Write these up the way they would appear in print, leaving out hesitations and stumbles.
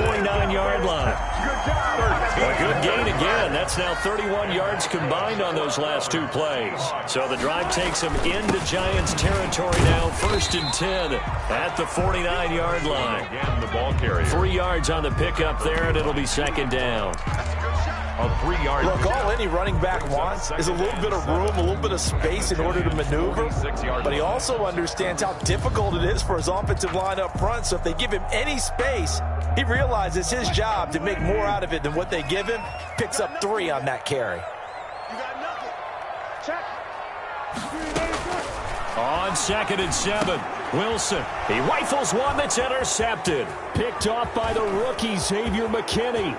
49-yard line. A good gain again. That's now 31 yards combined on those last two plays. So the drive takes them into Giants territory now, 1st and 10 at the 49-yard line. Again, the ball carrier. 3 yards on the pickup there, and it'll be 2nd down. A 3-yard. Look, all any running back wants is a little bit of room, a little bit of space in order to maneuver. But he also understands how difficult it is for his offensive line up front. So if they give him any space, he realizes his job to make more out of it than what they give him. Picks up 3 on that carry. You got nothing. Check. On 2nd and 7, Wilson. He rifles one that's intercepted. Picked off by the rookie, Xavier McKinney.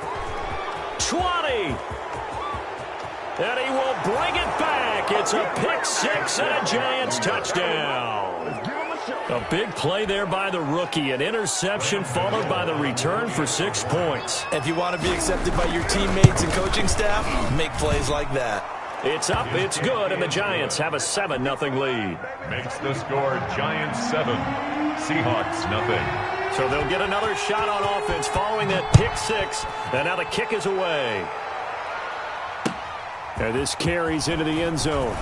20. And he will bring it back. It's a pick 6 and a Giants touchdown. A big play there by the rookie. An interception followed by the return for 6 points. If you want to be accepted by your teammates and coaching staff, make plays like that. It's up, it's good, and the Giants have a 7-0 lead. Makes the score Giants 7, Seahawks nothing. So they'll get another shot on offense following that pick 6. And now the kick is away. And this carries into the end zone.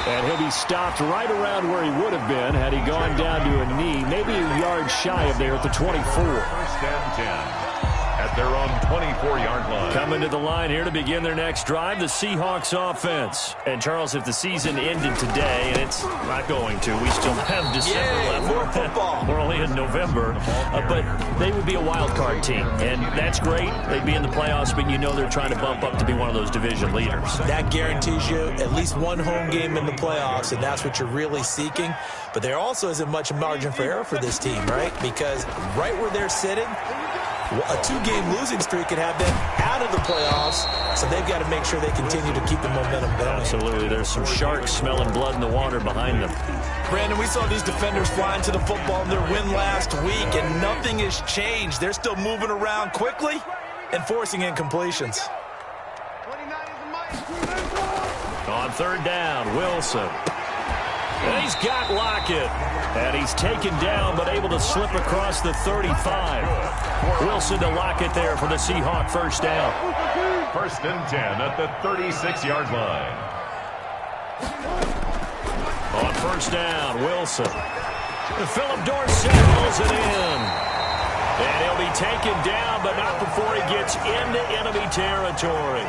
And he'll be stopped right around where he would have been had he gone down to a knee, maybe a yard shy of there at the 24. 1st and 10. At their own 24-yard line. Coming to the line here to begin their next drive, the Seahawks offense. And, Charles, if the season ended today, and it's not going to, we still have December left. More football. We're only in November. But they would be a wild card team, and that's great. They'd be in the playoffs, but you know they're trying to bump up to be one of those division leaders. That guarantees you at least one home game in the playoffs, and that's what you're really seeking. But there also isn't much margin for error for this team, right? Because right where they're sitting, a 2-game losing streak could have them out of the playoffs, so they've got to make sure they continue to keep the momentum going. Absolutely. There's some sharks smelling blood in the water behind them. Brandon, we saw these defenders flying to the football in their win last week, and nothing has changed. They're still moving around quickly and forcing incompletions. On 3rd down, Wilson. And he's got Lockett. And he's taken down, but able to slip across the 35. Wilson to Lockett there for the Seahawk 1st down. 1st and 10 at the 36-yard line. On 1st down, Wilson. Philip Dorsett rolls it in. And he'll be taken down, but not before he gets into enemy territory.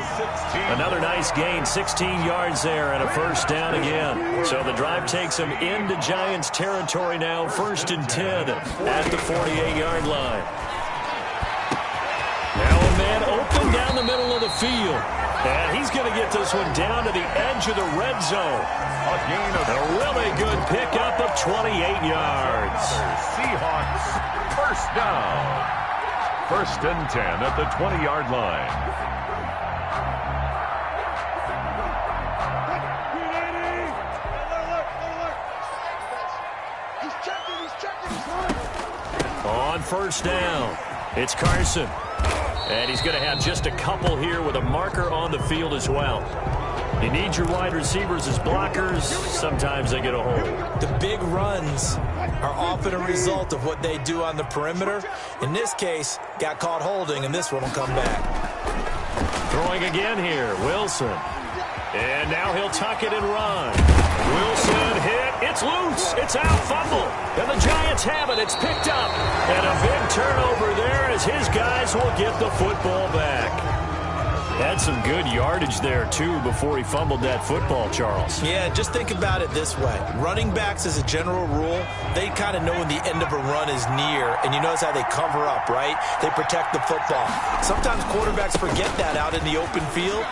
Another nice gain, 16 yards there, and a 1st down again. So the drive takes him into Giants territory now, 1st and 10 at the 48-yard line. Now a man open down the middle of the field. And he's going to get this one down to the edge of the red zone. A really good pickup of 28 yards. Seahawks 1st down. 1st and 10 at the 20-yard line. On 1st down, it's Carson. And he's going to have just a couple here with a marker on the field as well. You need your wide receivers as blockers. Sometimes they get a hold. The big runs are often a result of what they do on the perimeter. In this case, got caught holding, and this one will come back. Throwing again here, Wilson. And now he'll tuck it and run. Wilson hit. It's loose. It's out. Fumble. And the Giants have it. It's picked up. And a big turnover there as his guys will get the football back. Had some good yardage there, too, before he fumbled that football, Charles. Yeah, just think about it this way. Running backs, as a general rule, they kind of know when the end of a run is near, and you notice how they cover up, right? They protect the football. Sometimes quarterbacks forget that out in the open field.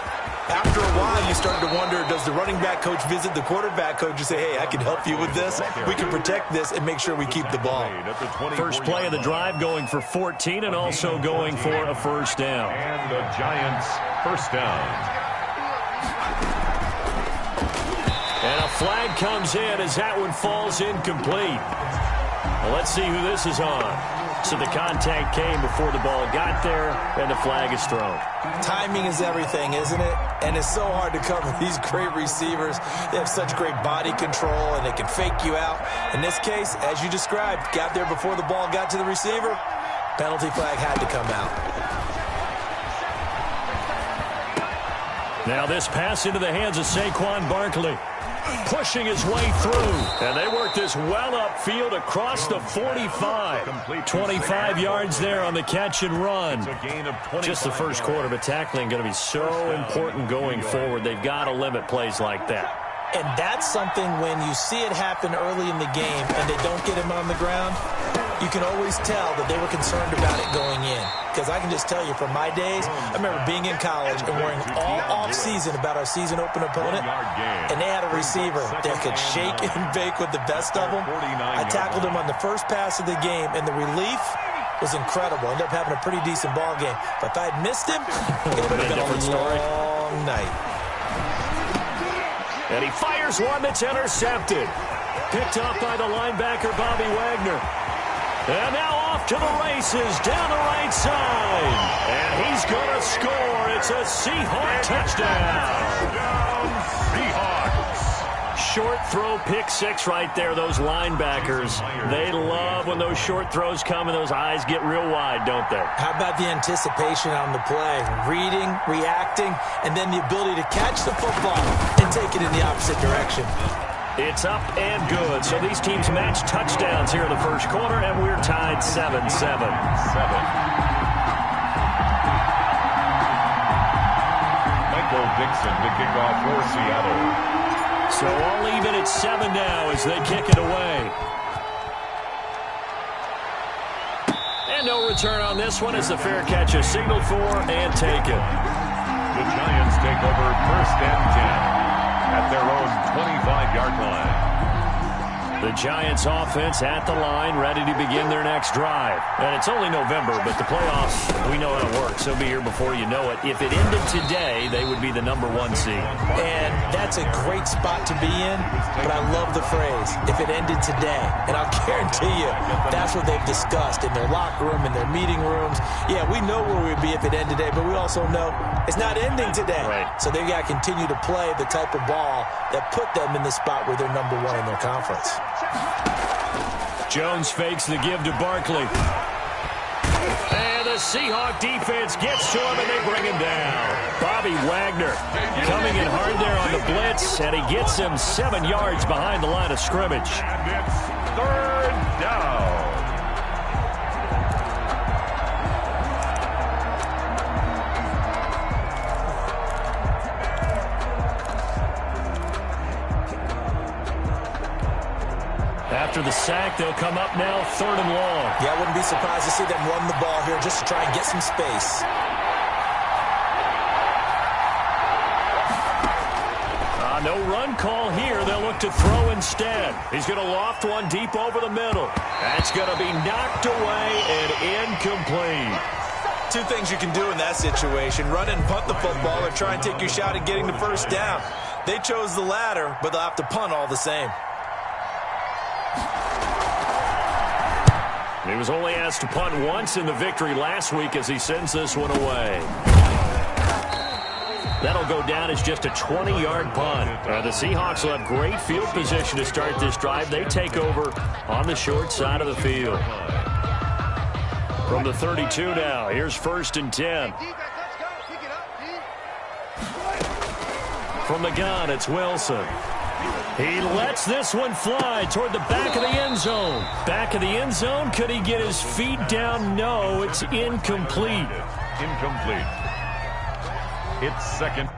After a while, you start to wonder, does the running back coach visit the quarterback coach and say, hey, I can help you with this? We can protect this and make sure we keep the ball. First play of the drive going for 14 and also going for a 1st down. And the Giants 1st down. And a flag comes in as that one falls incomplete. Well, let's see who this is on. So the contact came before the ball got there, and the flag is thrown. Timing is everything, isn't it? And it's so hard to cover these great receivers. They have such great body control, and they can fake you out. In this case, as you described, got there before the ball got to the receiver. Penalty flag had to come out. Now this pass into the hands of Saquon Barkley. Pushing his way through. And they work this well upfield across the 45. 25 yards there on the catch and run. Just the first quarter, but tackling going to be so important going forward. They've got to limit plays like that. And that's something when you see it happen early in the game and they don't get him on the ground, you can always tell that they were concerned about it going in. Because I can just tell you from my days, I remember being in college and worrying all off-season about our season open opponent, and they had a receiver that could shake and bake with the best of them. I tackled him on the first pass of the game, and the relief was incredible. Ended up having a pretty decent ball game. But if I had missed him, it would have been a long night. And he fires one that's intercepted. Picked up by the linebacker, Bobby Wagner. And now off to the races, down the right side. And he's going to score. It's a Seahawk touchdown. Seahawks. Short throw, pick six right there. Those linebackers, they love when those short throws come and those eyes get real wide, don't they? How about the anticipation on the play? Reading, reacting, and then the ability to catch the football and take it in the opposite direction. It's up and good. So these teams match touchdowns here in the first quarter, and we're tied 7-7. Michael Dixon to kick off for Seattle. So all even at 7 now as they kick it away. And no return on this one as the fair catch is signaled for and taken. The Giants take over 1st and 10. At their own 25-yard line. The Giants offense at the line, ready to begin their next drive. And it's only November, but the playoffs, we know how it works. They'll be here before you know it. If it ended today, they would be the #1 seed. And that's a great spot to be in, but I love the phrase, if it ended today. And I'll guarantee you, that's what they've discussed in their locker room, in their meeting rooms. Yeah, we know where we'd be if it ended today, but we also know it's not ending today. Right. So they've got to continue to play the type of ball that put them in the spot where they're #1 in their conference. Jones fakes the give to Barkley. And the Seahawk defense gets to him, and they bring him down. Bobby Wagner coming in hard there on the blitz, and he gets him 7 yards behind the line of scrimmage. And it's 3rd down. After the sack, they'll come up now 3rd and long. Yeah, I wouldn't be surprised to see them run the ball here just to try and get some space. No run call here. They'll look to throw instead. He's going to loft one deep over the middle. That's going to be knocked away and incomplete. Two things you can do in that situation: run and punt the football, or try and take your shot at getting the first down. They chose the latter, but they'll have to punt all the same. He was only asked to punt once in the victory last week as he sends this one away. That'll go down as just a 20-yard punt. The Seahawks will have great field position to start this drive. They take over on the short side of the field. From the 32 now, here's 1st and 10. From the gun, it's Wilson. He lets this one fly toward the back of the end zone. Back of the end zone, could he get his feet down? No, it's incomplete. Incomplete. It's 2nd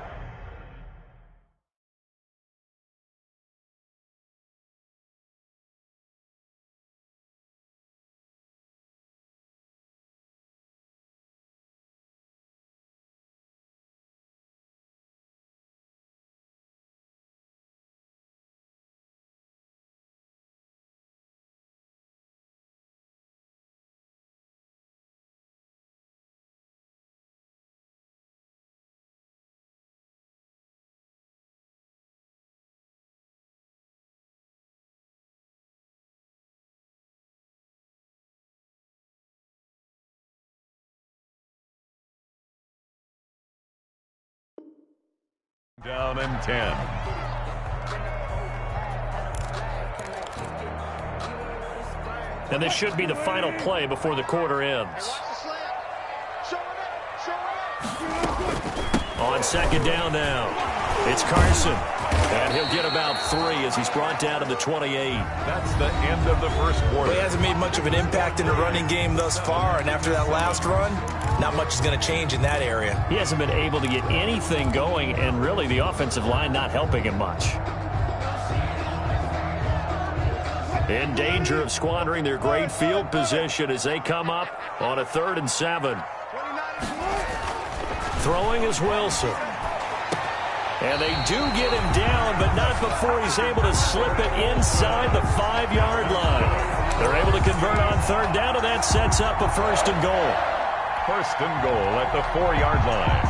Down and 10. And this should be the final play before the quarter ends. On second down now, it's Carson. And he'll get about 3 as he's brought down to the 28. That's the end of the first quarter. Well, he hasn't made much of an impact in the running game thus far, and after that last run, not much is going to change in that area. He hasn't been able to get anything going, and really the offensive line not helping him much. In danger of squandering their great field position as they come up on a 3rd and 7. Throwing is Wilson. And they do get him down, but not before he's able to slip it inside the 5-yard line. They're able to convert on 3rd down, and that sets up a 1st and goal. 1st and goal at the 4-yard line.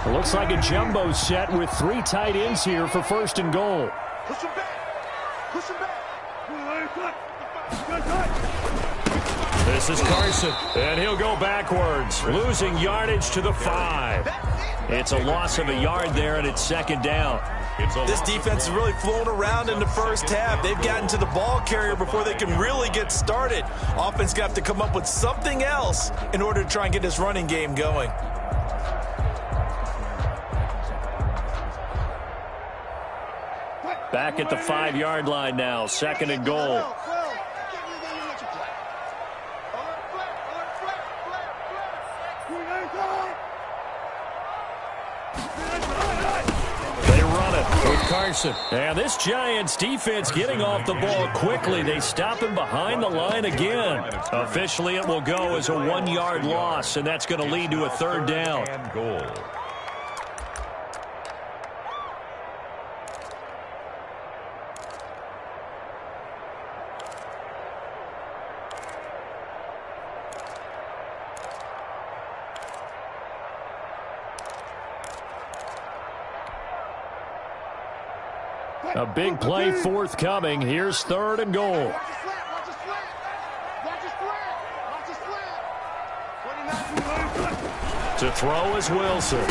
It looks like a jumbo set with 3 tight ends here for 1st and goal. Push him back. Push him back. This is Carson, and he'll go backwards, losing yardage to the 5. It's a loss of a yard there, and it's 2nd down. This defense is really flown around in the first half. They've gotten to the ball carrier before they can really get started. Offense going to have to come up with something else in order to try and get this running game going. Back at the 5-yard line now, 2nd and goal. They run it with Carson. And this Giants defense getting off the ball quickly. They stop him behind the line again. Officially, it will go as a 1-yard loss, and that's going to lead to a 3rd down. And goal. A big play forthcoming. Here's 3rd and goal. To throw is Wilson.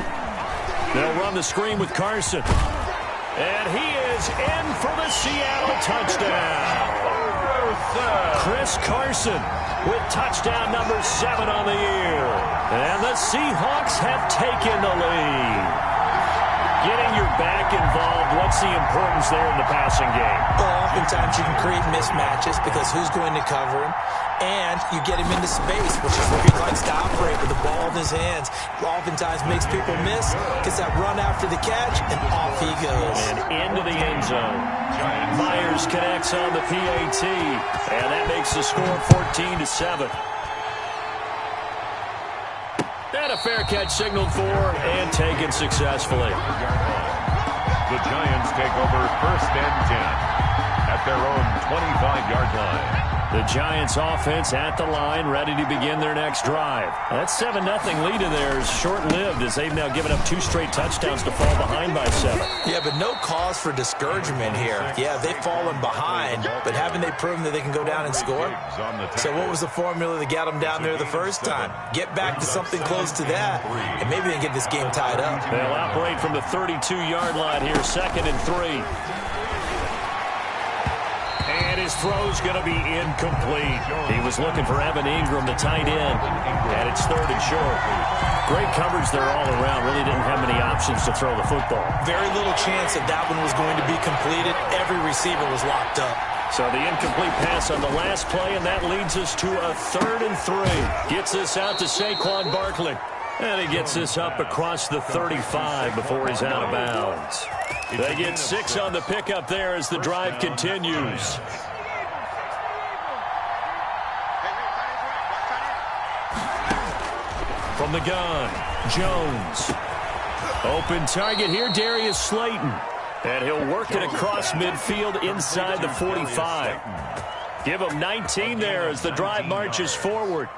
They'll run the screen with Carson. And he is in for the Seattle touchdown. Chris Carson with touchdown number 7 on the year. And the Seahawks have taken the lead. Getting your back involved, what's the importance there in the passing game? Well, oftentimes you can create mismatches because who's going to cover him? And you get him into space, which is where he likes to operate with the ball in his hands. Oftentimes makes people miss, gets that run after the catch, and off he goes. And into the end zone. Myers connects on the PAT, and that makes the score 14-7. And a fair catch signaled for and taken successfully. The Giants take over 1st and 10 at their own 25-yard line. The Giants offense at the line, ready to begin their next drive. That 7-0 lead of theirs short-lived as they've now given up 2 straight touchdowns to fall behind by 7. Yeah, but no cause for discouragement here. Yeah, they've fallen behind, but haven't they proven that they can go down and score? So what was the formula that got them down there the first time? Get back to something close to that, and maybe they can get this game tied up. They'll operate from the 32-yard line here, 2nd and 3. And his throw's going to be incomplete. He was looking for Evan Ingram, the tight end, and it's 3rd and short. Great coverage there all around. Really didn't have many options to throw the football. Very little chance that that one was going to be completed. Every receiver was locked up. So the incomplete pass on the last play, and that leads us to a 3rd and 3. Gets this out to Saquon Barkley. And he gets this up across the 35 before he's out of bounds. They get 6 on the pickup there as the drive continues. From the gun, Jones. Open target here, Darius Slayton. And he'll work it across midfield inside the 45. Give him 19 there as the drive marches forward.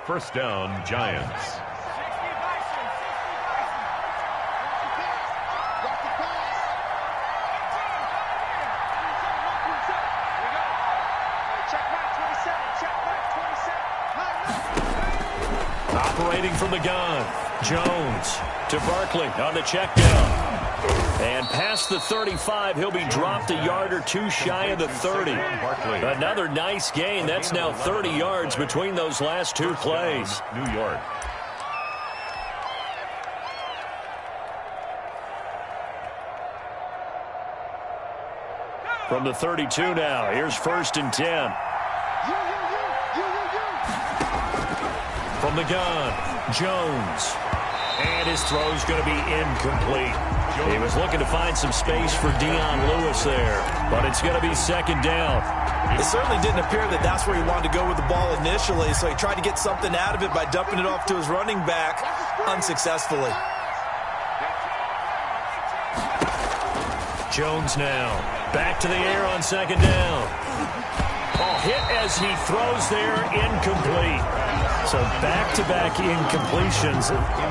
1st down, Giants. Operating from the gun, Jones to Barkley on the check down. And past the 35, he'll be dropped a yard or two shy of the 30. Another nice gain. That's now 30 yards between those last two plays. New York. From the 32 now, here's 1st and 10. From the gun, Jones. And his throw's going to be incomplete. He was looking to find some space for Dion Lewis there, but it's going to be 2nd down. It certainly didn't appear that that's where he wanted to go with the ball initially, so he tried to get something out of it by dumping it off to his running back unsuccessfully. Jones now back to the air on 2nd down. Hit as he throws there, incomplete. So back-to-back incompletions.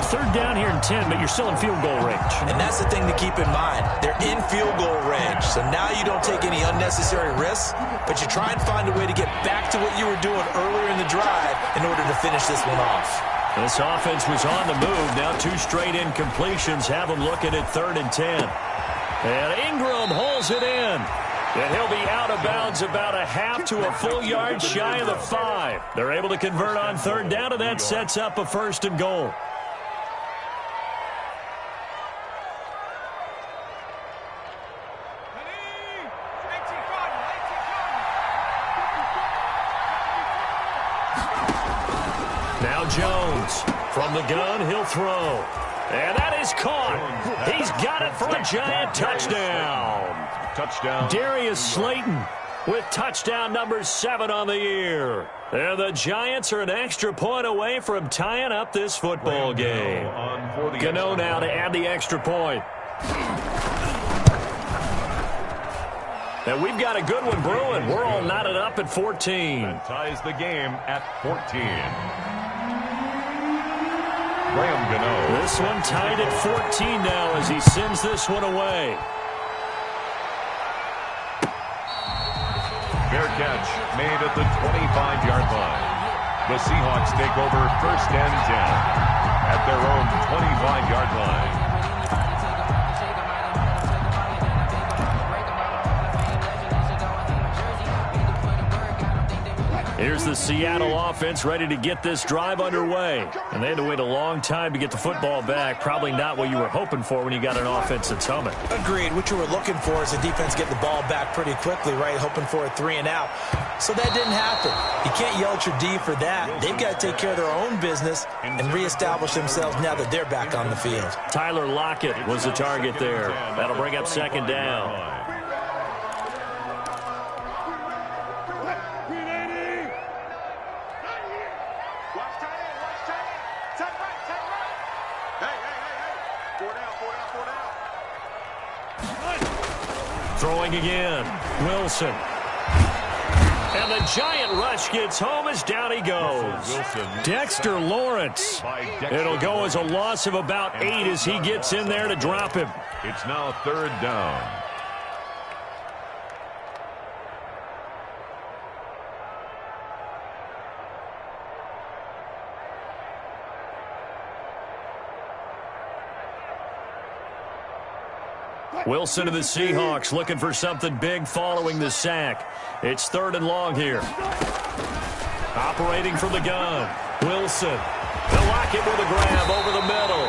3rd down here and 10, but you're still in field goal range. And that's the thing to keep in mind. They're in field goal range, so now you don't take any unnecessary risks, but you try and find a way to get back to what you were doing earlier in the drive in order to finish this one off. This offense was on the move. Now 2 straight incompletions have them looking at 3rd and 10. And Ingram holds it in. And he'll be out of bounds about a half to a full yard shy of the 5. They're able to convert on 3rd down, and that sets up a 1st and goal. Now Jones from the gun, he'll throw. And that is caught. He's got it for a Giant touchdown. Touchdown. Darius Slayton with touchdown number 7 on the year. And the Giants are an extra point away from tying up this football game. Gano now to add the extra point. And we've got a good one brewing. We're all knotted up at 14. And ties the game at 14. Graham Gano. This one tied at 14 now as he sends this one away. Fair catch made at the 25-yard line. The Seahawks take over 1st and 10 at their own 25-yard line. Here's the Seattle offense ready to get this drive underway. And they had to wait a long time to get the football back. Probably not what you were hoping for when you got an offense that's humming. Agreed. What you were looking for is the defense getting the ball back pretty quickly, right? Hoping for a 3 and out. So that didn't happen. You can't yell at your D for that. They've got to take care of their own business and reestablish themselves now that they're back on the field. Tyler Lockett was the target there. That'll bring up 2nd down. Throwing again, Wilson. And the Giant rush gets home as down he goes. Dexter Lawrence. It'll go as a loss of about 8 as he gets in there to drop him. It's now 3rd down. Wilson of the Seahawks looking for something big following the sack. It's 3rd and long here. Operating from the gun, Wilson. They'll lock it with a grab over the middle.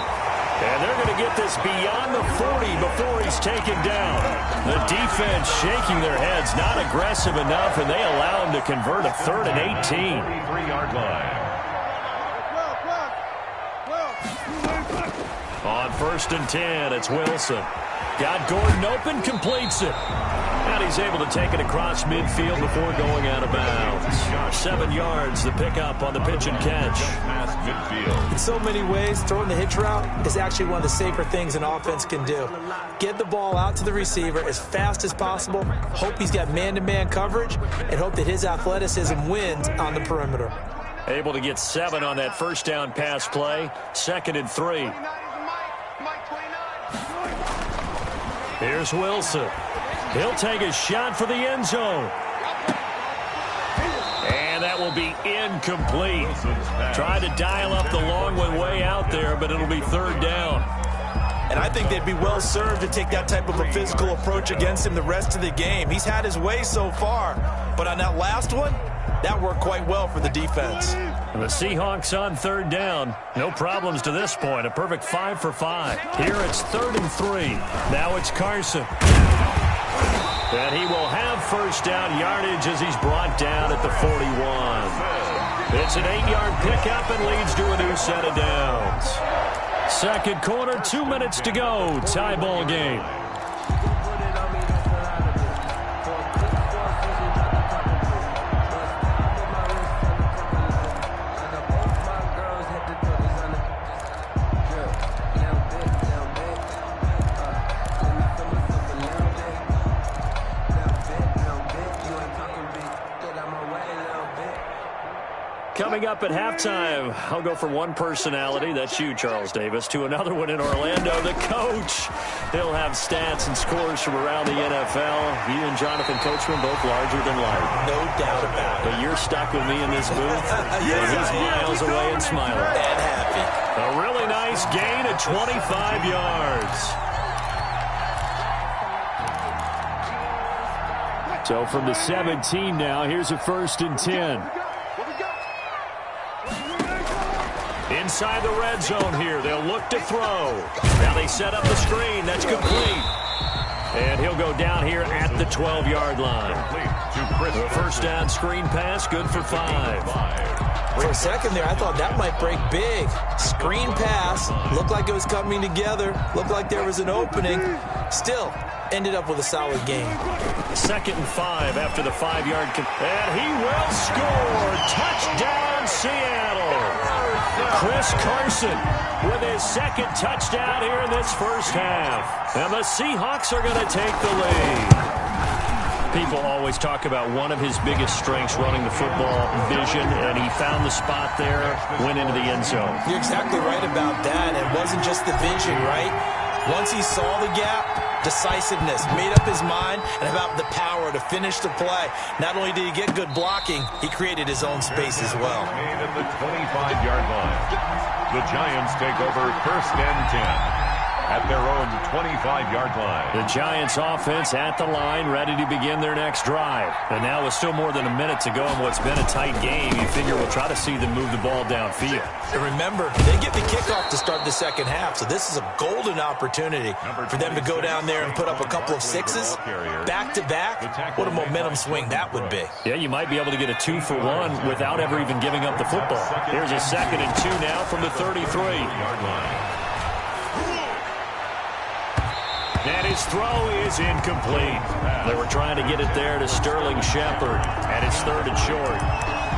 And they're going to get this beyond the 40 before he's taken down. The defense shaking their heads, not aggressive enough, and they allow him to convert a 3rd and 18. 3-yard line. On 1st and 10, it's Wilson. Got Gordon open, completes it. And he's able to take it across midfield before going out of bounds. 7 yards, the pickup on the pitch and catch. Past midfield. In so many ways, throwing the hitch route is actually one of the safer things an offense can do. Get the ball out to the receiver as fast as possible, hope he's got man-to-man coverage, and hope that his athleticism wins on the perimeter. Able to get 7 on that 1st down pass play. 2nd and 3. Here's Wilson. He'll take a shot for the end zone. And that that will be incomplete. Tried to dial up the long one way out there, but it'll be third down. And I think they'd be well served to take that type of a physical approach against him the rest of the game. He's had his way so far, but on that last one, that worked quite well for the defense. And the Seahawks on third down. No problems to this point. A perfect 5 for 5. Here it's 3rd and 3. Now it's Carson. And he will have first down yardage as he's brought down at the 41. It's an 8-yard pickup and leads to a new set of downs. Second quarter, 2 minutes to go. Tie ball game. Coming up at halftime, I'll go from one personality, that's you, Charles Davis, to another one in Orlando, the coach. He'll have stats and scores from around the NFL. You and Jonathan Coachman both larger than life. No doubt about it. But you're stuck with me in this booth. Yes, and he's miles away and smiling. And happy. A really nice gain of 25 yards. So from the 17 now, here's a 1st and 10. Inside the red zone here. They'll look to throw. Now they set up the screen. That's complete. And he'll go down here at the 12-yard line. The first down screen pass, good for 5. For a second there, I thought that might break big. Screen pass. Looked like it was coming together. Looked like there was an opening. Still, ended up with a solid game. 2nd and 5 after the 5-yard. And he will score. Touchdown, Seattle. Chris Carson with his 2nd touchdown here in this first half. And the Seahawks are going to take the lead. People always talk about one of his biggest strengths running the football, vision, and he found the spot there, went into the end zone. You're exactly right about that. It wasn't just the vision, right? Once he saw the gap, decisiveness, made up his mind, and about the power to finish the play. Not only did he get good blocking, he created his own space as well. At the 25-yard line, the Giants take over 1st and 10. At their own 25-yard line. The Giants offense at the line, ready to begin their next drive. And now with still more than a minute to go in what's been a tight game, you figure we'll try to see them move the ball downfield. And remember, they get the kickoff to start the second half, so this is a golden opportunity for them to go down there and put up a couple of sixes back-to-back. What a momentum swing that would be. Yeah, you might be able to get a 2-for-1 without ever even giving up the football. Here's a 2nd and 2 now from the 33-yard line. And his throw is incomplete. They were trying to get it there to Sterling Shepard. And it's 3rd and short.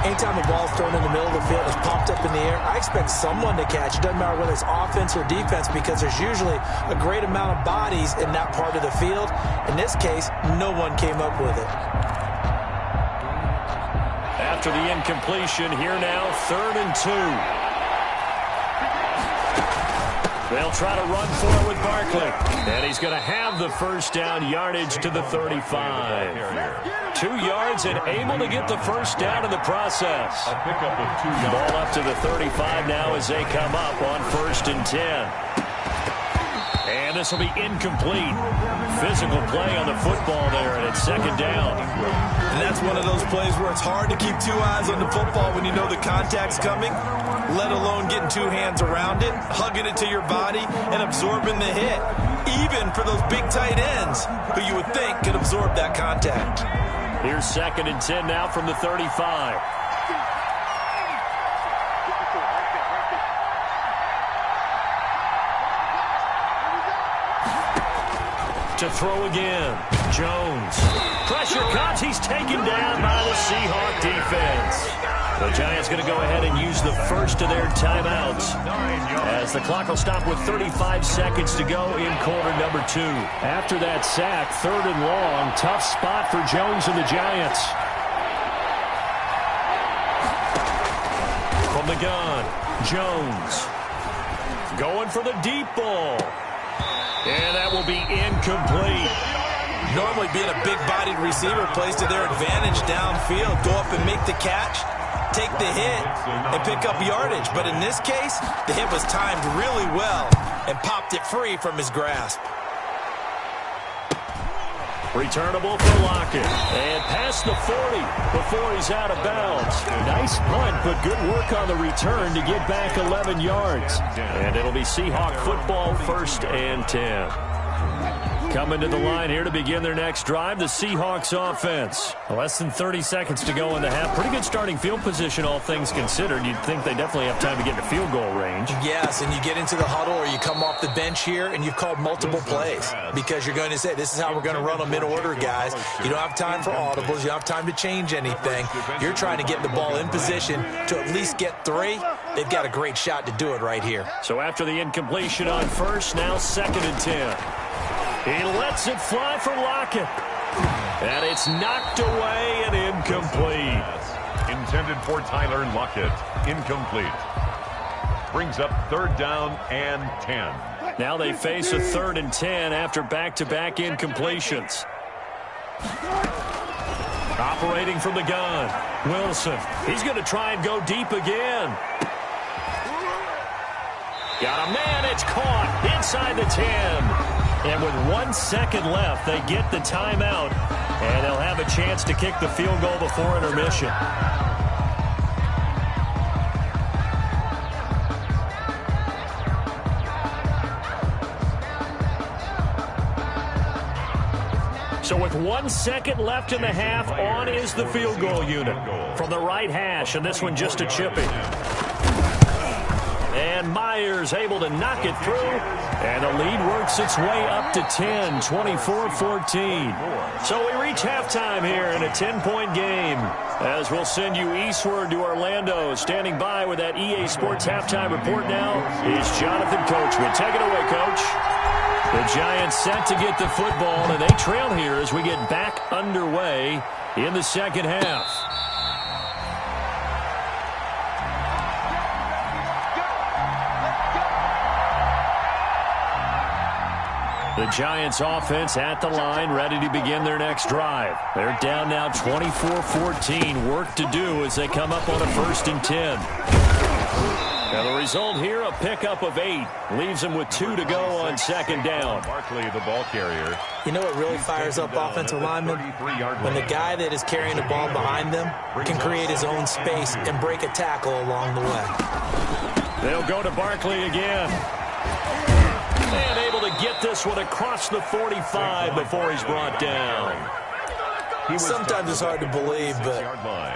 Anytime the ball's thrown in the middle of the field, it's popped up in the air, I expect someone to catch. It doesn't matter whether it's offense or defense because there's usually a great amount of bodies in that part of the field. In this case, no one came up with it. After the incompletion, here now, 3rd and 2. They'll try to run for it with Barkley. And he's going to have the first down yardage to the 35. 2 yards and able to get the first down in the process. A pickup of 2 yards. Ball up to the 35 now as they come up on 1st and 10. And this will be incomplete. Physical play on the football there, and it's 2nd down. And that's one of those plays where it's hard to keep 2 eyes on the football when you know the contact's coming, let alone getting 2 hands around it, hugging it to your body, and absorbing the hit. Even for those big tight ends who you would think could absorb that contact. Here's 2nd and 10 now from the 35. To throw again. Jones. Pressure comes. He's taken down by the Seahawk defense. The Giants going to go ahead and use the first of their timeouts as the clock will stop with 35 seconds to go in quarter number 2. After that sack, 3rd and long. Tough spot for Jones and the Giants. From the gun, Jones. Going for the deep ball. And that will be incomplete. Normally being a big-bodied receiver plays to their advantage downfield. Go up and make the catch. take the hit and pick up yardage. But in this case, the hit was timed really well and popped it free from his grasp. Returnable for Lockett. And past the 40 before he's out of bounds. Nice punt, but good work on the return to get back 11 yards. And it'll be Seahawk football, 1st and 10. Coming to the line here to begin their next drive, the Seahawks offense. Less than 30 seconds to go in the half. Pretty good starting field position, all things considered. You'd think they definitely have time to get into field goal range. Yes, and you get into the huddle or you come off the bench here and you've called multiple plays because you're going to say, this is how we're going to run them in order, guys. You don't have time for audibles. You don't have time to change anything. You're trying to get the ball in position to at least get 3. They've got a great shot to do it right here. So after the incompletion on first, now 2nd and 10. He lets it fly for Lockett. And it's knocked away and incomplete. Intended for Tyler Lockett. Incomplete. Brings up 3rd down and 10. Now they face a 3rd and 10 after back-to-back incompletions. Operating from the gun, Wilson. He's going to try and go deep again. Got a man. It's caught inside the 10. And with 1 second left, they get the timeout, and they'll have a chance to kick the field goal before intermission. So with 1 second left in the half, on is the field goal unit from the right hash, and this one just a chipping. And Myers able to knock it through. And the lead works its way up to 10, 24-14. So we reach halftime here in a 10-point game. As we'll send you eastward to Orlando. Standing by with that EA Sports halftime report now is Jonathan Coachman. Take it away, Coach. The Giants set to get the football, and they trail here as we get back underway in the second half. The Giants offense at the line, ready to begin their next drive. They're down now 24-14. Work to do as they come up on a 1st and 10. Now the result here, a pickup of 8. Leaves them with 2 to go on 2nd down. Barkley, the ball carrier. You know what really fires up offensive linemen? When the guy that is carrying the ball behind them can create his own space and break a tackle along the way. They'll go to Barkley again. And able to get this one across the 45 before he's brought down. Sometimes it's hard to believe, but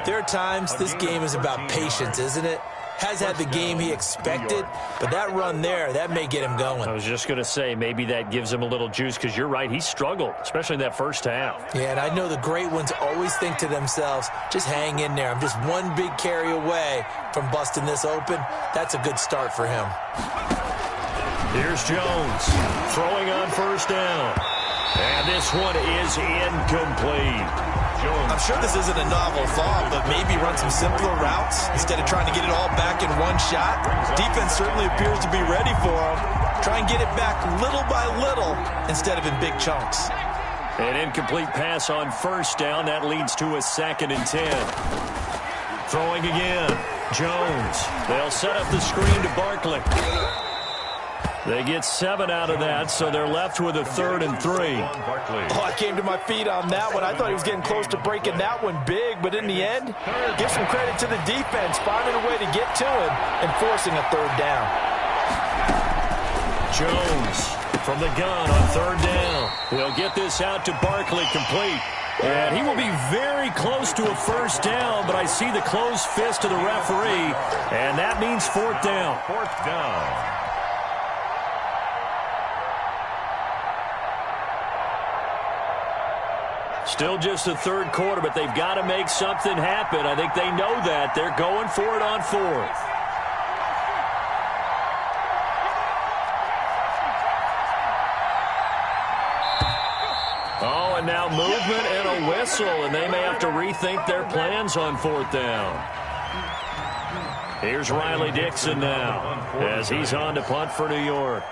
there are times this game is about patience, isn't it? Has had the game he expected, but that run there, that may get him going. I was just going to say, maybe that gives him a little juice, because you're right, he struggled, especially in that first half. Yeah, and I know the great ones always think to themselves, just hang in there. I'm just one big carry away from busting this open. That's a good start for him. Here's Jones, throwing on 1st down. And this one is incomplete. I'm sure this isn't a novel thought, but maybe run some simpler routes instead of trying to get it all back in one shot. Defense certainly appears to be ready for him. Try and get it back little by little instead of in big chunks. An incomplete pass on 1st down. That leads to a 2nd and 10. Throwing again. Jones. They'll set up the screen to Barkley. They get 7 out of that, so they're left with a 3rd and 3. Oh, I came to my feet on that one. I thought he was getting close to breaking that one big, but in the end, give some credit to the defense, finding a way to get to him and forcing a 3rd down. Jones from the gun on 3rd down. He'll get this out to Barkley, complete. And he will be very close to a 1st down, but I see the closed fist of the referee, and that means 4th down. 4th down. Still just the 3rd quarter, but they've got to make something happen. I think they know that. They're going for it on 4th. Oh, and now movement and a whistle, and they may have to rethink their plans on 4th down. Here's Riley Dixon now as he's on to punt for New York.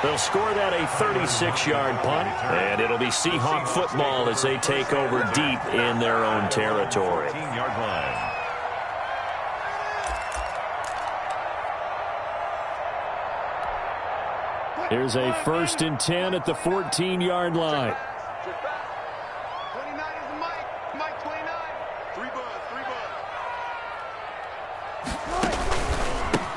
They'll score that a 36-yard punt, and it'll be Seahawk football as they take over deep in their own territory. 14-yard line. Here's a 1st and 10 at the 14-yard line. 29 is the Mike. Mike 29. 3 buzz.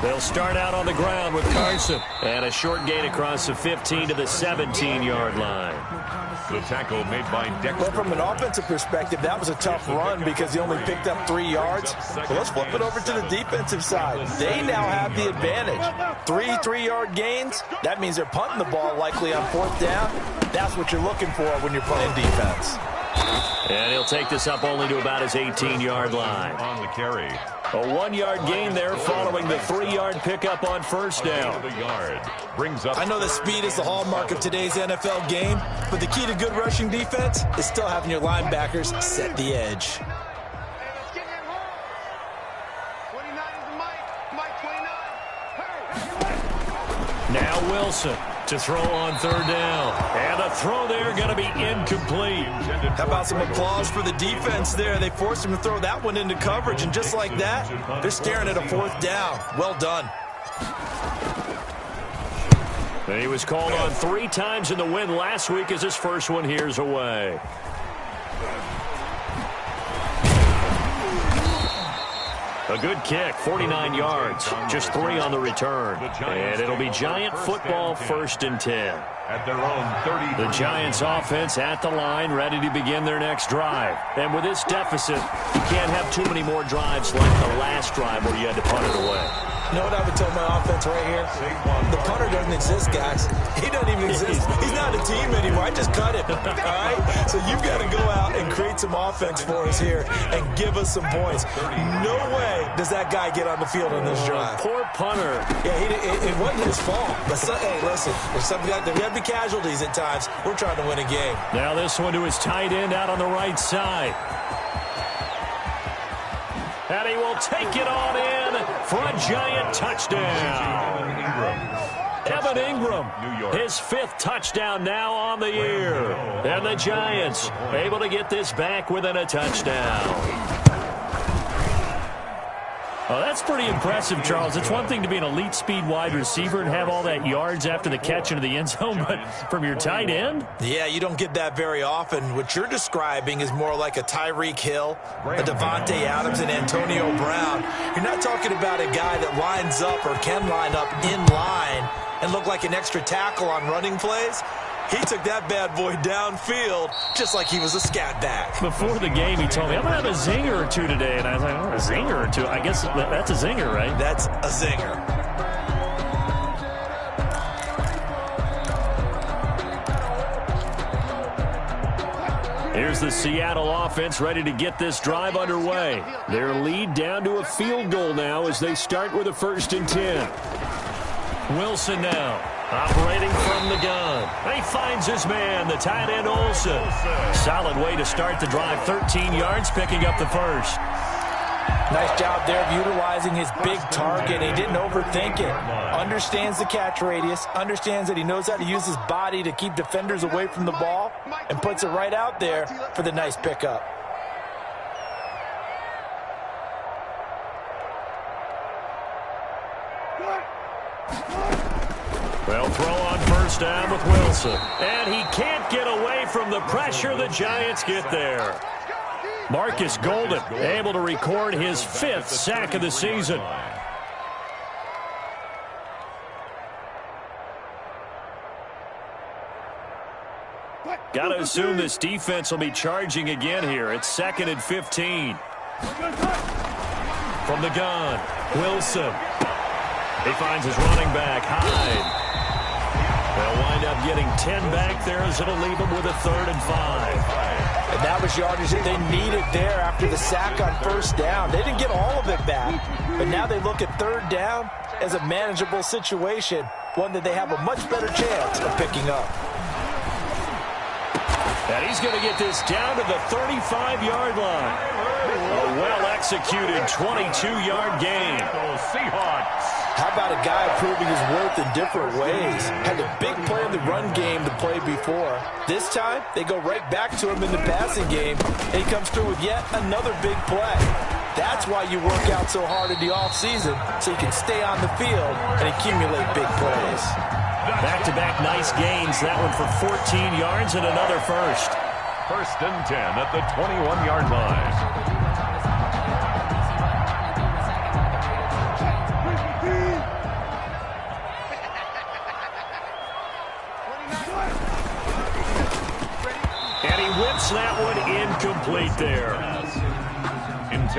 They'll start out on the ground with Carson. And a short gain across the 15 to the 17-yard line. The tackle made by Dexter. Well, from an offensive perspective, that was a tough run because he only picked up 3 yards. But let's flip it over to the defensive side. They now have the advantage. 3 3-yard gains. That means they're punting the ball likely on 4th down. That's what you're looking for when you're playing defense. And he'll take this up only to about his 18-yard line. On the carry. A 1-yard gain there following the 3-yard pickup on 1st down. The yard brings up. I know that speed is the hallmark of today's NFL game, but the key to good rushing defense is still having your linebackers set the edge. Hey, let's get him home. 29 is the Mike. Mike 29. Hey. Now Wilson to throw on 3rd down. And the throw there going to be incomplete. How about some applause for the defense there? They forced him to throw that one into coverage, and just like that, they're staring at a 4th down. Well done. He was called on 3 times in the win last week as his first one here's away. A good kick, 49 yards, just 3 on the return. And it'll be Giant football 1st and 10. At their own 30. The Giants offense at the line, ready to begin their next drive. And with this deficit, you can't have too many more drives like the last drive where you had to punt it away. You know what I would tell my offense right here? The punter doesn't exist, guys. He doesn't even exist. He's not a team anymore. I just cut him. All right? So you've got to go out and create some offense for us here and give us some points. No way does that guy get on the field on this drive. Poor punter. Yeah, it wasn't his fault. But hey, listen, there have to be casualties at times. We're trying to win a game. Now this one to his tight end out on the right side. And he will take it on in for a Giant touchdown. Evan Ingram, his 5th touchdown now on the year. And the Giants able to get this back within a touchdown. Oh, that's pretty impressive, Charles. It's one thing to be an elite speed wide receiver and have all that yards after the catch into the end zone, but from your tight end? Yeah, you don't get that very often. What you're describing is more like a Tyreek Hill, a Devontae Adams, and Antonio Brown. You're not talking about a guy that lines up or can line up in line and look like an extra tackle on running plays. He took that bad boy downfield just like he was a scat back. Before the game, he told me, I'm going to have a zinger or 2 today. And I was like, oh, a zinger or 2? I guess that's a zinger, right? That's a zinger. Here's the Seattle offense ready to get this drive underway. Their lead down to a field goal now as they start with a 1st and 10. Wilson now. Operating from the gun. He finds his man, the tight end Olsen. Solid way to start the drive. 13 yards, picking up the 1st. Nice job there of utilizing his big target. He didn't overthink it. Understands the catch radius. Understands that he knows how to use his body to keep defenders away from the ball. And puts it right out there for the nice pickup. They'll throw on 1st down with Wilson. And he can't get away from the pressure. The Giants get there. Marcus Golden able to record his 5th sack of the season. Got to assume this defense will be charging again here. It's 2nd and 15. From the gun, Wilson. He finds his running back, Hyde. They'll wind up getting 10 back there as it'll leave them with a 3rd and 5. And that was yardage that they needed there after the sack on 1st down. They didn't get all of it back, but now they look at 3rd down as a manageable situation, one that they have a much better chance of picking up. And he's going to get this down to the 35-yard line. A well-executed 22-yard gain. Seahawks. How about a guy proving his worth in different ways? Had a big the run game the play before. This time, they go right back to him in the passing game, and he comes through with yet another big play. That's why you work out so hard in the offseason, so you can stay on the field and accumulate big plays. Back-to-back nice gains. That one for 14 yards and another first. First and 10 at the 21-yard line. Whips that one incomplete there.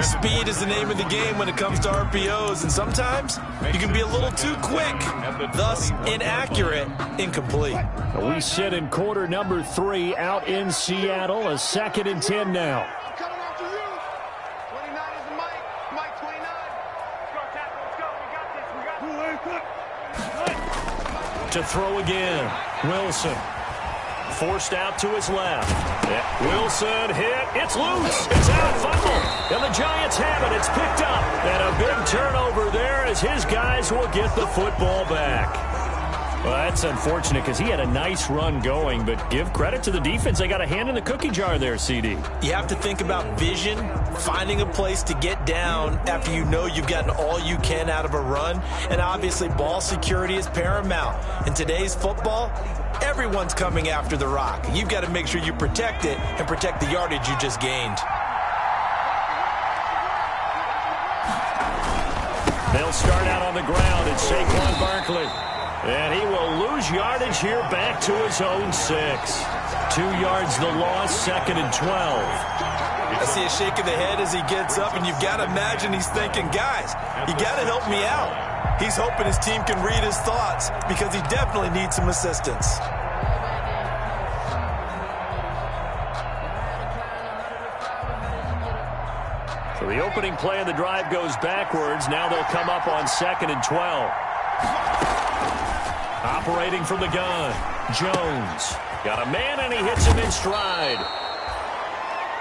Speed is the name of the game when it comes to RPOs, and sometimes you can be a little too quick, thus inaccurate, incomplete. We sit in quarter number 3 out in Seattle, a 2nd and 10 now. Coming after you. 29 is the Mike 29. Let's go, tackle. Let's go. We got this. To throw again, Wilson. Forced out to his left. Wilson hit. It's loose. It's out. Fumble. And the Giants have it. It's picked up. And a big turnover there as his guys will get the football back. Well, that's unfortunate because he had a nice run going, but give credit to the defense. They got a hand in the cookie jar there, CD. You have to think about vision, finding a place to get down after you know you've gotten all you can out of a run, and obviously ball security is paramount. In today's football, everyone's coming after the rock. You've got to make sure you protect it and protect the yardage you just gained. They'll start out on the ground. It's Saquon Barkley. And he will lose yardage here back to his own 6. 2 yards the loss, 2nd and 12. I see a shake of the head as he gets up, and you've got to imagine he's thinking, guys, you got to help me out. He's hoping his team can read his thoughts because he definitely needs some assistance. So the opening play of the drive goes backwards. Now they'll come up on 2nd and 12. Operating from the gun, Jones. Got a man, and he hits him in stride.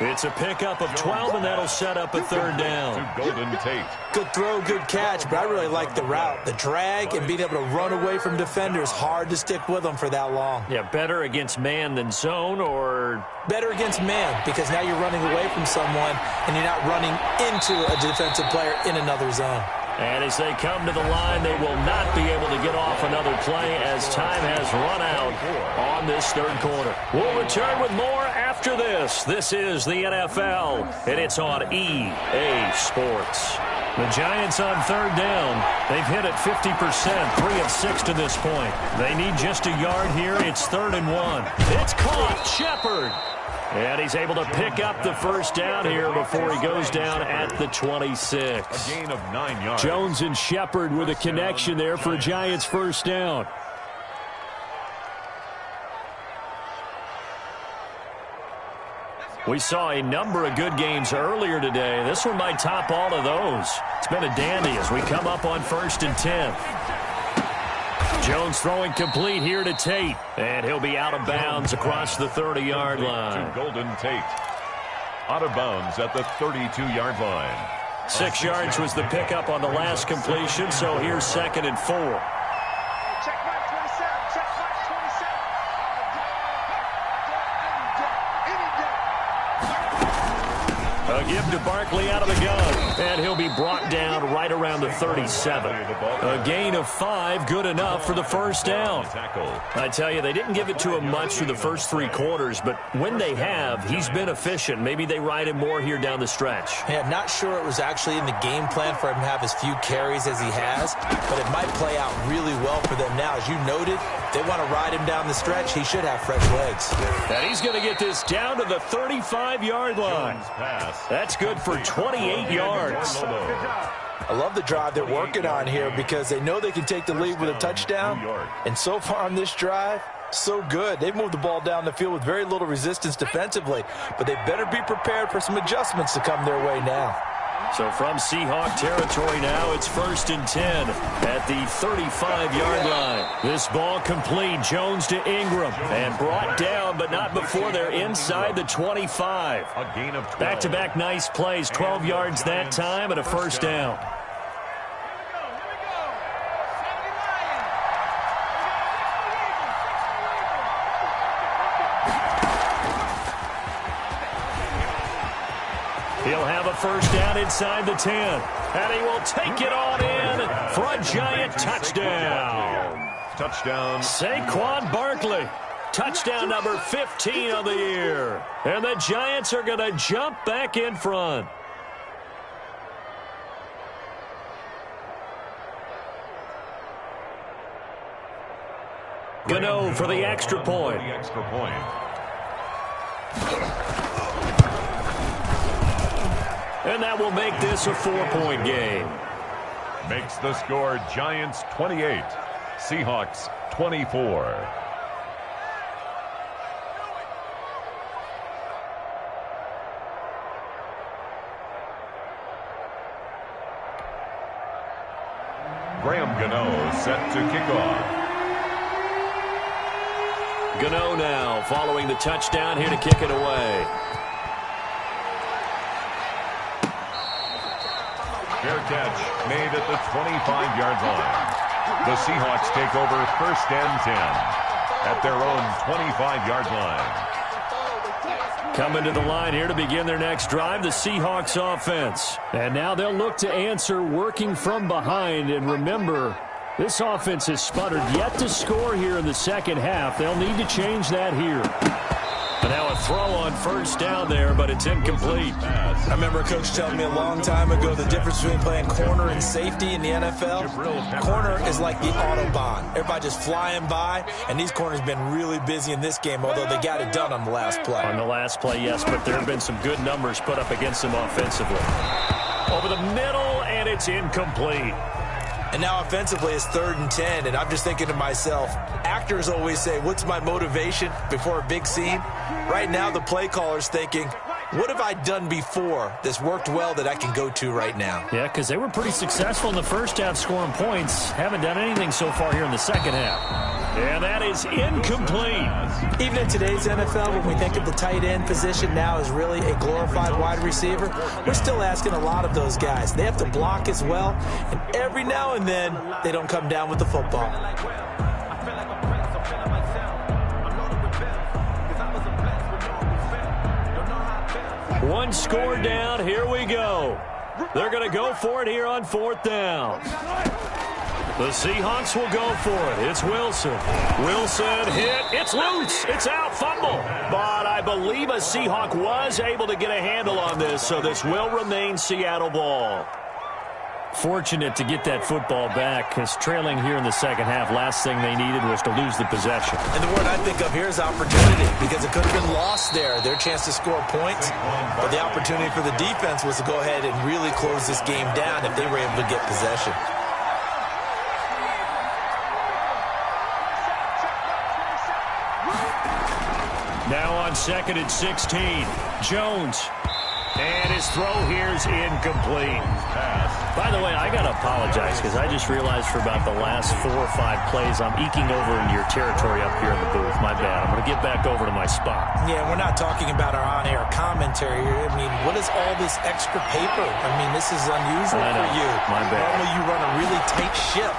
It's a pickup of 12, and that'll set up a 3rd down. To Golden Tate. Good throw, good catch, but I really like the route. The drag and being able to run away from defenders, hard to stick with them for that long. Yeah, better against man than zone, or... Better against man, because now you're running away from someone, and you're not running into a defensive player in another zone. And as they come to the line, they will not be able to get off another play as time has run out on this 3rd quarter. We'll return with more after this. This is the NFL, and it's on EA Sports. The Giants on 3rd down. They've hit it 50%, 3 of 6 to this point. They need just a yard here. It's 3rd and 1. It's caught. Shepard. And he's able to pick up the 1st down here before he goes down at the 26. A gain of 9 yards. Jones and Shepard with a connection there for Giants 1st down. We saw a number of good games earlier today. This one might top all of those. It's been a dandy as we come up on 1st and 10. Jones throwing complete here to Tate. And he'll be out of bounds across the 30-yard line. To Golden Tate. Out of bounds at the 32-yard line. 6 yards was the pickup on the last completion, so here's 2nd and 4. Check back 27. Check back 27. A give to Barkley out of the gun, and he'll be brought down right around the 37. A gain of 5, good enough for the 1st down. I tell you, they didn't give it to him much through the first 3 quarters, but when they have, he's been efficient. Maybe they ride him more here down the stretch. Yeah, I'm not sure it was actually in the game plan for him to have as few carries as he has, but it might play out really well for them now. As you noted, they want to ride him down the stretch. He should have fresh legs. And he's going to get this down to the 35-yard line. That's good for 28 yards. I love the drive they're working on here because they know they can take the lead with a touchdown. And so far on this drive, so good. They've moved the ball down the field with very little resistance defensively, but they better be prepared for some adjustments to come their way now. So from Seahawk territory now, it's 1st and 10 at the 35-yard line. This ball complete. Jones to Ingram and brought down, but not before they're inside the 25. A gain of 12. Back-to-back nice plays, 12 yards that time and a 1st down. He'll have a first down inside the 10. And he will take it on in for a Giant touchdown. Touchdown. Saquon Barkley. Touchdown number 15 of the year. And the Giants are going to jump back in front. Gano for the extra point. And that will make this a 4-point game. Makes the score Giants 28, Seahawks 24. Graham Gano set to kick off. Gano now following the touchdown here to kick it away. Fair catch made at the 25-yard line. The Seahawks take over first and 10 at their own 25-yard line. Coming to the line here to begin their next drive, the Seahawks offense. And now they'll look to answer working from behind. And remember, this offense has sputtered yet to score here in the second half. They'll need to change that here. And now a throw on first down there, but it's incomplete. I remember a coach telling me a long time ago the difference between playing corner and safety in the NFL. Corner is like the Autobahn. Everybody just flying by, and these corners have been really busy in this game, although they got it done on the last play. On the last play, yes, but there have been some good numbers put up against them offensively. Over the middle, and it's incomplete. And now offensively it's 3rd and 10, and I'm just thinking to myself, actors always say, what's my motivation before a big scene? Right now the play caller's thinking, what have I done before that's worked well that I can go to right now? Yeah, because they were pretty successful in the first half scoring points. Haven't done anything so far here in the second half. And that is incomplete. Even in today's NFL, when we think of the tight end position now as really a glorified wide receiver, we're still asking a lot of those guys. They have to block as well, and every now and then they don't come down with the football. One score down. Here we go. They're going to go for it here on 4th down. The Seahawks will go for it. It's Wilson. Wilson hit. It's loose. It's out. Fumble. But I believe a Seahawk was able to get a handle on this, so this will remain Seattle ball. Fortunate to get that football back, because trailing here in the second half, last thing they needed was to lose the possession. And the word I think of here is opportunity, because it could have been lost there, their chance to score points. But the opportunity for the defense was to go ahead and really close this game down if they were able to get possession. Now on 2nd and 16, Jones. And his throw here is incomplete. By the way, I got to apologize because I just realized for about the last 4 or 5 plays I'm eking over into your territory up here in the booth. My bad. I'm going to get back over to my spot. Yeah, we're not talking about our on-air commentary here. I mean, what is all this extra paper? I mean, this is unusual for you. My bad. Normally you run a really tight ship.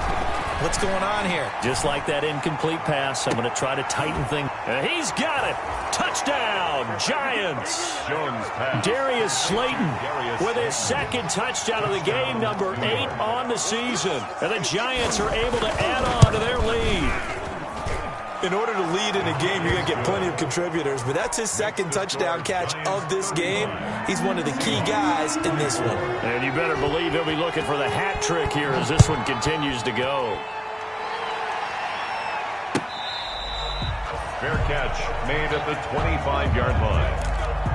What's going on here? Just like that incomplete pass, I'm going to try to tighten things. He's got it. Touchdown, Giants. Jones pass. Darius Slayton with his 2nd touchdown of the game, number 8 on the season. And the Giants are able to add on to their lead. In order to lead in a game, you're going to get plenty of contributors, but that's his 2nd touchdown catch of this game. He's one of the key guys in this one. And you better believe he'll be looking for the hat trick here as this one continues to go. Fair catch made at the 25-yard line.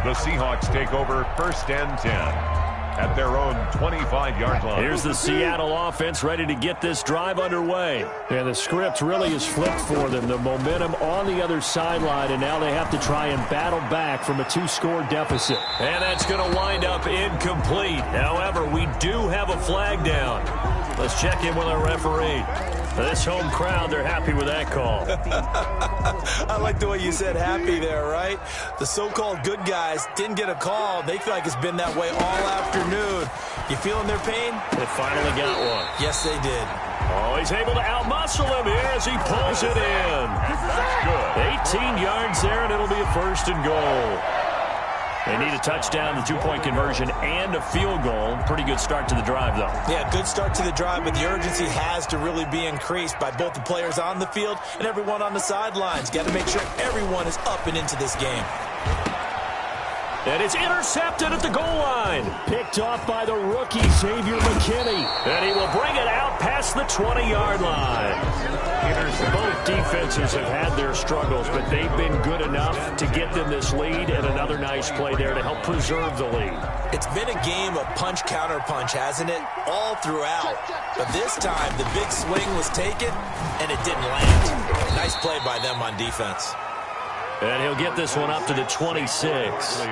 The Seahawks take over first and 10 at their own 25-yard line. Here's the Seattle offense ready to get this drive underway. And the script really is flipped for them. The momentum on the other sideline, and now they have to try and battle back from a 2-score deficit. And that's going to wind up incomplete. However, we do have a flag down. Let's check in with our referee. This home crowd, they're happy with that call. I like the way you said happy there, right? The so-called good guys didn't get a call. They feel like it's been that way all afternoon. You feeling their pain? They finally got one. Yes, they did. Oh, he's able to outmuscle him here as he pulls it in. 18 yards there, and it'll be a 1st and goal. They need a touchdown, the two-point conversion, and a field goal. Pretty good start to the drive, though. Yeah, good start to the drive, but the urgency has to really be increased by both the players on the field and everyone on the sidelines. Got to make sure everyone is up and into this game. And it's intercepted at the goal line. Picked off by the rookie, Xavier McKinney. And he will bring it out past the 20-yard line. Both defenses have had their struggles, but they've been good enough to get them this lead, and another nice play there to help preserve the lead. It's been a game of punch-counter-punch, hasn't it? All throughout. But this time, the big swing was taken, and it didn't land. Nice play by them on defense. And he'll get this one up to the 26.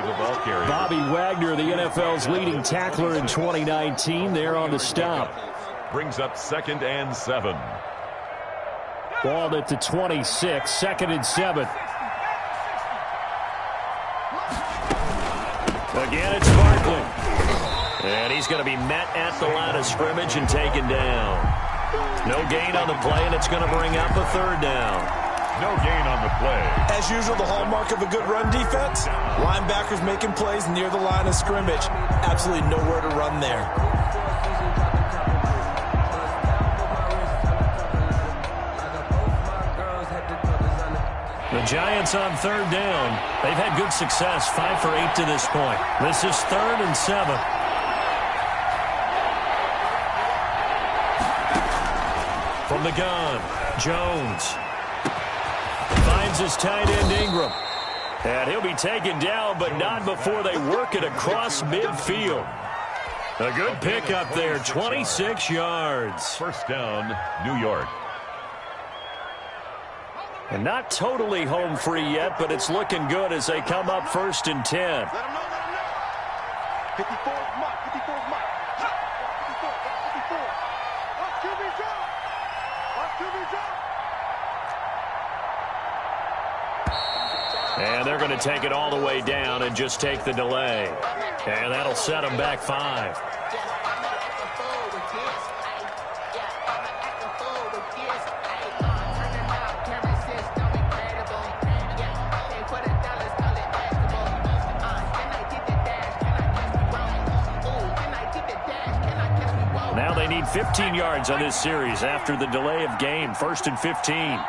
Bobby Wagner, the NFL's leading tackler in 2019, there on the stop. Brings up 2nd and 7. Ball at the 26, 2nd and 7. Again, it's Barkley. And he's going to be met at the line of scrimmage and taken down. No gain on the play, and it's going to bring up a 3rd down. No gain on the play. As usual, the hallmark of a good run defense, linebackers making plays near the line of scrimmage. Absolutely nowhere to run there. The Giants on 3rd down. They've had good success, 5 for 8 to this point. This is 3rd and 7. From the gun, Jones finds his tight end Ingram. And he'll be taken down, but not before they work it across midfield. A good pickup there, 26 yards. 1st down, New York. And not totally home free yet, but it's looking good as they come up 1st and 10. Let him know. 54 mark. 54 mark. 54. 54. Watch QB drop. Watch QB drop. And they're going to take it all the way down and just take the delay. And that'll set them back 5. Now they need 15 yards on this series after the delay of game. 1st and 15.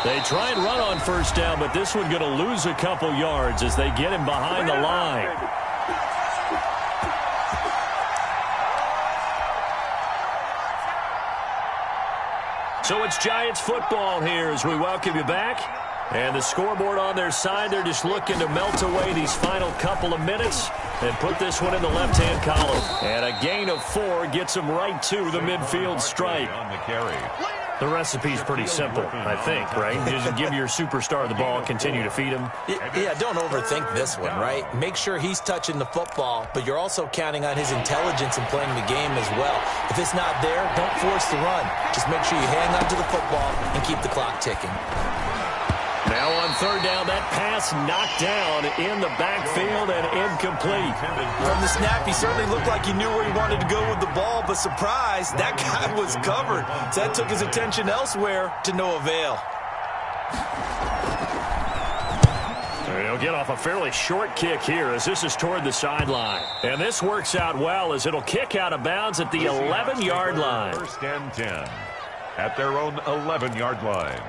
They try and run on 1st down, but this one going to lose a couple yards as they get him behind the line. So it's Giants football here as we welcome you back. And the scoreboard on their side, they're just looking to melt away these final couple of minutes and put this one in the left-hand column. And a gain of 4 gets them right to the midfield stripe. On the carry. The recipe's pretty simple, I think, right? Just give your superstar the ball, continue to feed him. Yeah, don't overthink this one, right? Make sure he's touching the football, but you're also counting on his intelligence in playing the game as well. If it's not there, don't force the run. Just make sure you hang on to the football and keep the clock ticking. Now on 3rd down, that pass knocked down in the backfield and incomplete. From the snap, he certainly looked like he knew where he wanted to go with the ball, but surprise, that guy was covered. So that took his attention elsewhere to no avail. He'll get off a fairly short kick here as this is toward the sideline. And this works out well as it'll kick out of bounds at the 11-yard line. 1st and 10 at their own 11-yard line.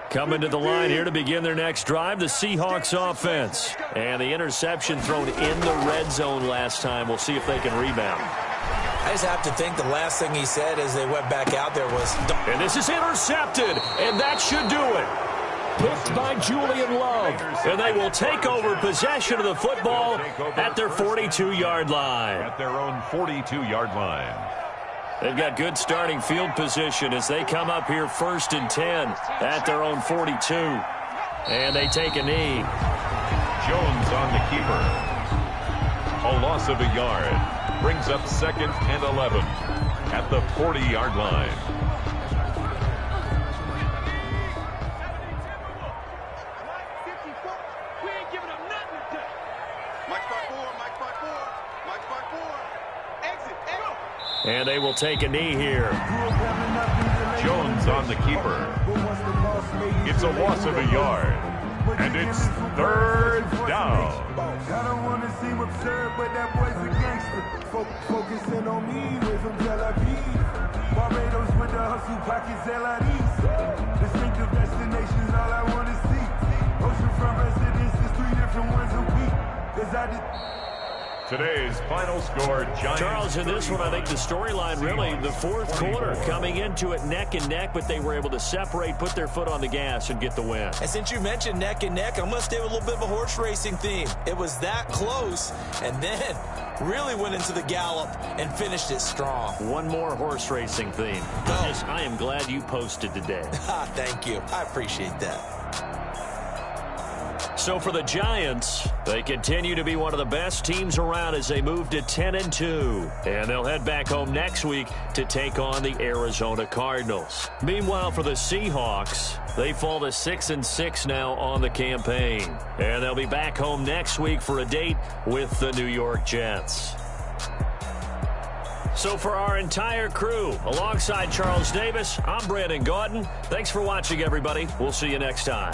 Coming to the line here to begin their next drive, the Seahawks offense. And the interception thrown in the red zone last time. We'll see if they can rebound. I just have to think the last thing he said as they went back out there was... And this is intercepted, and that should do it. Picked by Julian Love. And they will take over possession of the football at their 42-yard line. At their own 42-yard line. They've got good starting field position as they come up here 1st and 10 at their own 42. And they take a knee. Jones on the keeper. A loss of a yard. Brings up 2nd and 11 at the 40-yard line. We ain't giving up nothing today. Mike 5-4, Mike 5-4, Mike 5-4. Exit, go. And they will take a knee here. is on the keeper. It's a loss of a yard, and it's third down. I don't want to seem absurd, but that boy's a gangster. Focusing on me with some Tel Aviv. Barbados with the hustle pockets, LIDs. Distinctive destinations, all I want to see. Oceanfront residences, 3 different ones a week. Today's final score, Giants. Charles, in this one, I think the storyline really, the fourth quarter, coming into it neck and neck, but they were able to separate, put their foot on the gas, and get the win. And since you mentioned neck and neck, I'm going to stay with a little bit of a horse racing theme. It was that close, and then really went into the gallop and finished it strong. One more horse racing theme. I am glad you posted today. Thank you. I appreciate that. So for the Giants, they continue to be one of the best teams around as they move to 10-2. And they'll head back home next week to take on the Arizona Cardinals. Meanwhile, for the Seahawks, they fall to 6-6 now on the campaign. And they'll be back home next week for a date with the New York Jets. So for our entire crew, alongside Charles Davis, I'm Brandon Gaudin. Thanks for watching, everybody. We'll see you next time.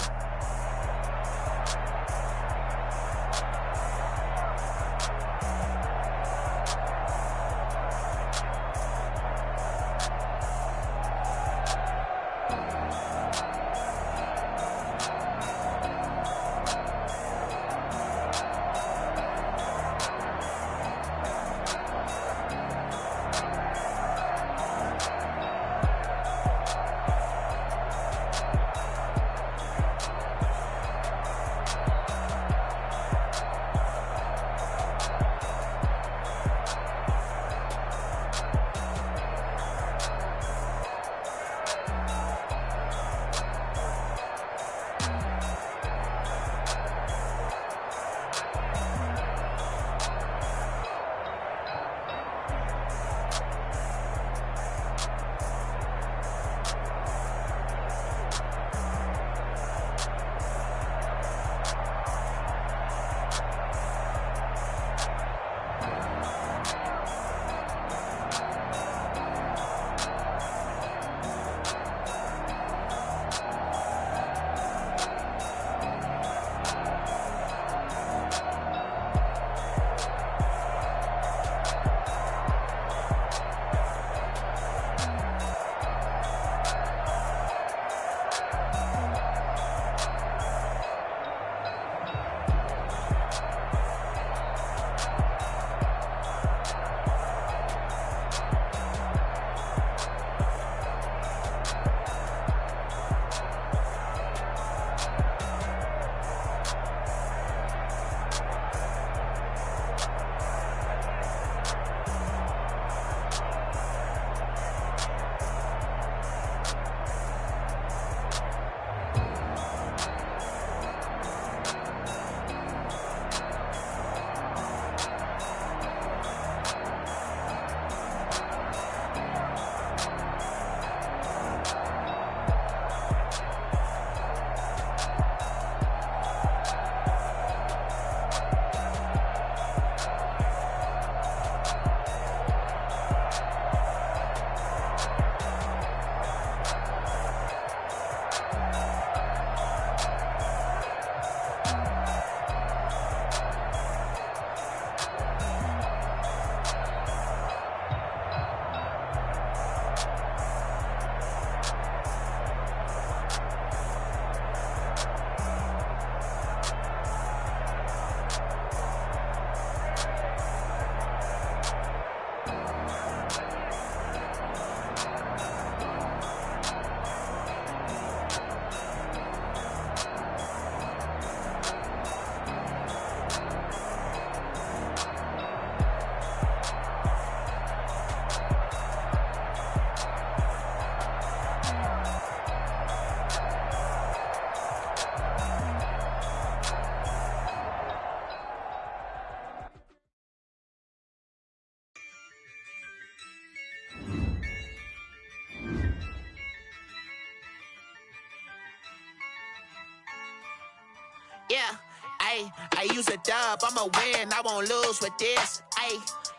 Yeah, I use a dub, I'ma win, I won't lose with this.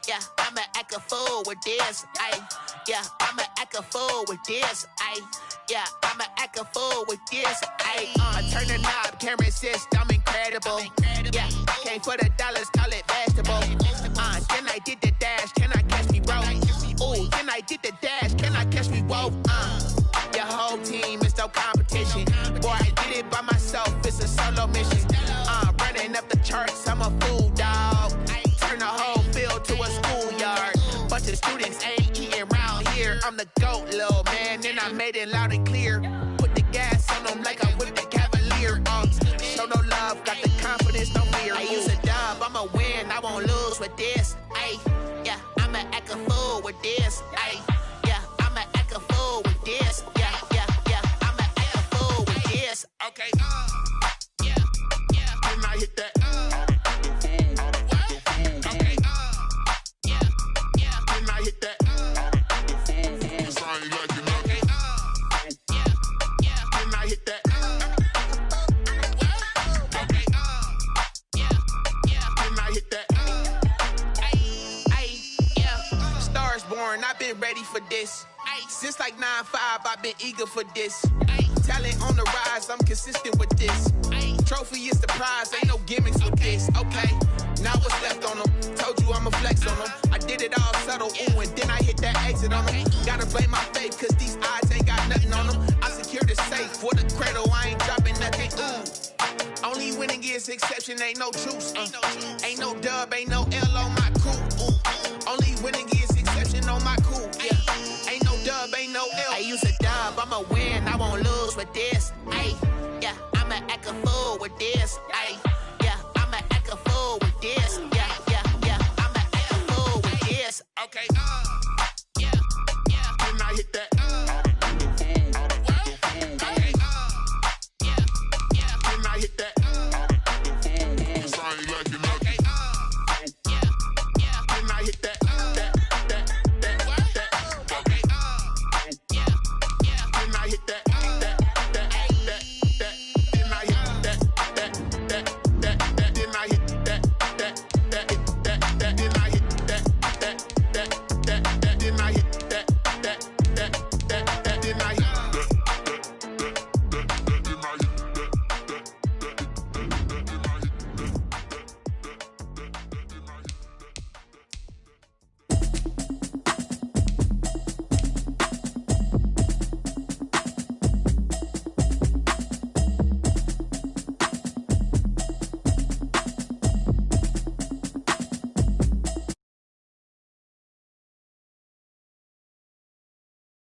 Yeah, I'ma act a fool with this. Yeah, I'ma act a fool with this. Yeah, yeah, I'ma act a fool with this. Ayy, I turn the knob, can't resist, I'm incredible. Yeah, came for the dollars, call it vegetable. Then I did the dash, can I catch me, bro? Ooh, then I did the dash, can I catch me, whoa? Your whole team is no competition. Boy, I did it by myself, it's a solo mission. Running up the charts, I'm a fool, dog. Turn the whole field to a schoolyard. Bunch of students ain't eating round here. I'm the GOAT, little man, and I made it loud and clear. Put the gas on them like I'm with the Cavalier. Show no love, got the confidence, no fear. I use a dub, I'ma win, I won't lose with this. Ay, yeah, I'ma act a fool with this. Ay, yeah, I'ma act a fool with this. Yeah, I'ma act a fool with this. Okay, yeah, then I hit that. Okay, yeah, then I hit that. I've been ready for this. Since like 9-5, I've been eager for this. Talent on the rise, I'm consistent with this. Trophy is the prize, ain't no gimmicks with this. Okay, now what's left on them? Told you I'ma flex on them. I did it all subtle, ooh, and then I hit that exit on them. Gotta blame my faith, cause these eyes ain't got nothing on them. I secured the safe for the cradle, I ain't dropping nothing, ooh. Only winning is exception, ain't no truce. Ain't no dub, ain't no L on my crew. Ooh. Only winning is exception on my crew. Yeah. Ain't no dub, ain't no L. I use a dub, I'ma win, I won't lose with this. Ay, yeah, I'ma act a fool with this. Ay, yeah, I'ma act a fool with this. Yeah, I'ma act a fool with this. Okay,